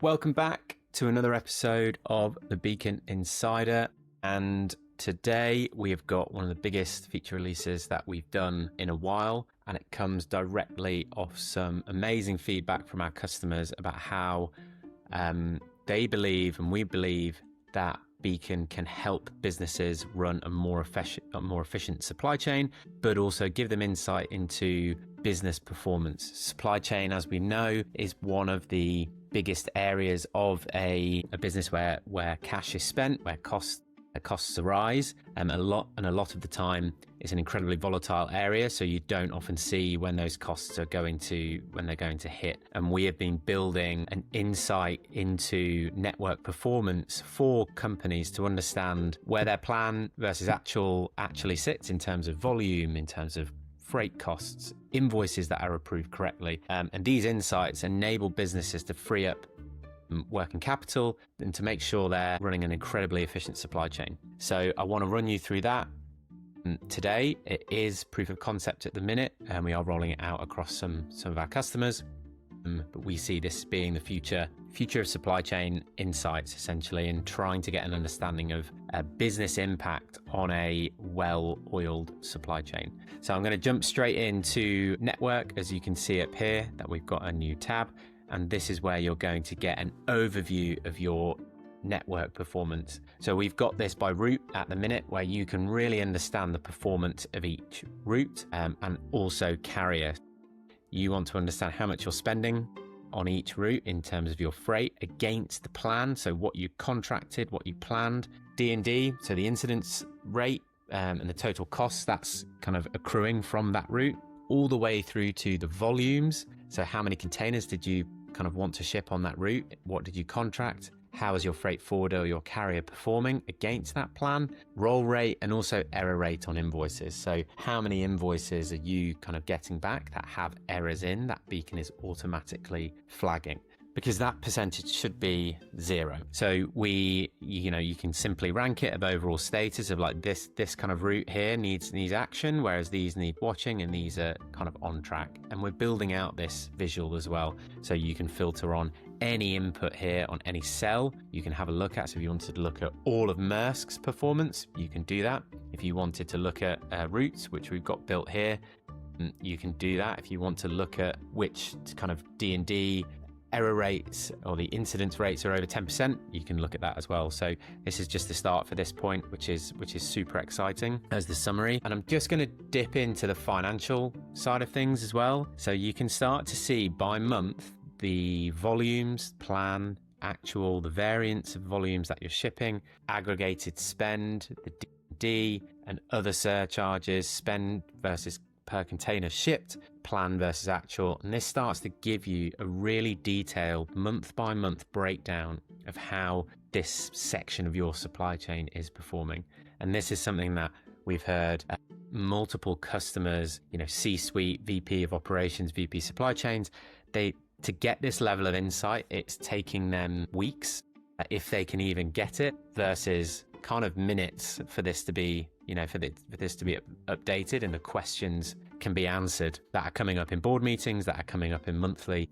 Welcome back to another episode of the Beacon Insider. And today we have got one of the biggest feature releases that we've done in a while. And it comes directly off some amazing feedback from our customers about how they believe and we believe that Beacon can help businesses run a more efficient supply chain, but also give them insight into business performance. Supply chain, as we know, is one of the biggest areas of a business where cash is spent, where costs arise, and a lot of the time it's an incredibly volatile area, so you don't often see when those costs are going to hit. And we have been building an insight into network performance for companies to understand where their plan versus actually sits in terms of volume, in terms of freight costs, invoices that are approved correctly, and these insights enable businesses to free up working capital and to make sure they're running an incredibly efficient supply chain. So I want to run you through that today. It is proof of concept at the minute, and we are rolling it out across some of our customers. But we see this being the future of supply chain insights, essentially, and trying to get an understanding of business impact on a well-oiled supply chain. So I'm going to jump straight into network. As you can see up here, that we've got a new tab, and this is where you're going to get an overview of your network performance. So we've got this by route at the minute, where you can really understand the performance of each route, and also carrier. You want to understand how much you're spending on each route in terms of your freight against the plan. So what you contracted, what you planned, D&D, so the incidence rate and the total cost that's kind of accruing from that route, all the way through to the volumes. So how many containers did you kind of want to ship on that route? What did you contract? How is your freight forwarder or your carrier performing against that plan? Roll rate, and also error rate on invoices. So how many invoices are you kind of getting back that have errors in that Beacon is automatically flagging? Because that percentage should be 0. So you can simply rank it of overall status of like this kind of route here needs action, whereas these need watching and these are kind of on track. And we're building out this visual as well. So you can filter on any input here on any cell you can have a look at. So if you wanted to look at all of Maersk's performance, you can do that. If you wanted to look at routes, which we've got built here, you can do that. If you want to look at which kind of D&D error rates or the incidence rates are over 10%, you can look at that as well. So this is just the start for this point, which is super exciting as the summary. And I'm just going to dip into the financial side of things as well. So you can start to see by month the volumes, plan, actual, the variance of volumes that you're shipping, aggregated spend, the D and other surcharges, spend versus per container shipped, plan versus actual. And this starts to give you a really detailed month by month breakdown of how this section of your supply chain is performing. And this is something that we've heard multiple customers, C-suite, VP of operations, VP supply chains, to get this level of insight, it's taking them weeks, if they can even get it, versus kind of minutes for this to be updated, and the questions can be answered that are coming up in board meetings, that are coming up in monthly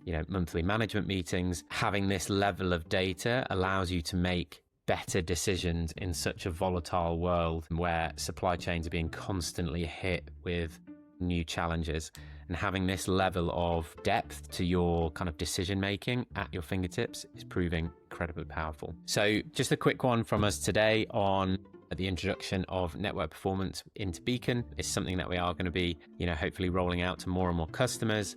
management meetings. Having this level of data allows you to make better decisions in such a volatile world where supply chains are being constantly hit with new challenges. And having this level of depth to your kind of decision making at your fingertips is proving incredibly powerful. So just a quick one from us today on the introduction of network performance into Beacon. Is something that we are going to be, hopefully rolling out to more and more customers.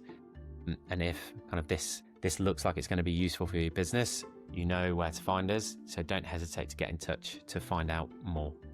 And if kind of this looks like it's going to be useful for your business, you know where to find us. So don't hesitate to get in touch to find out more.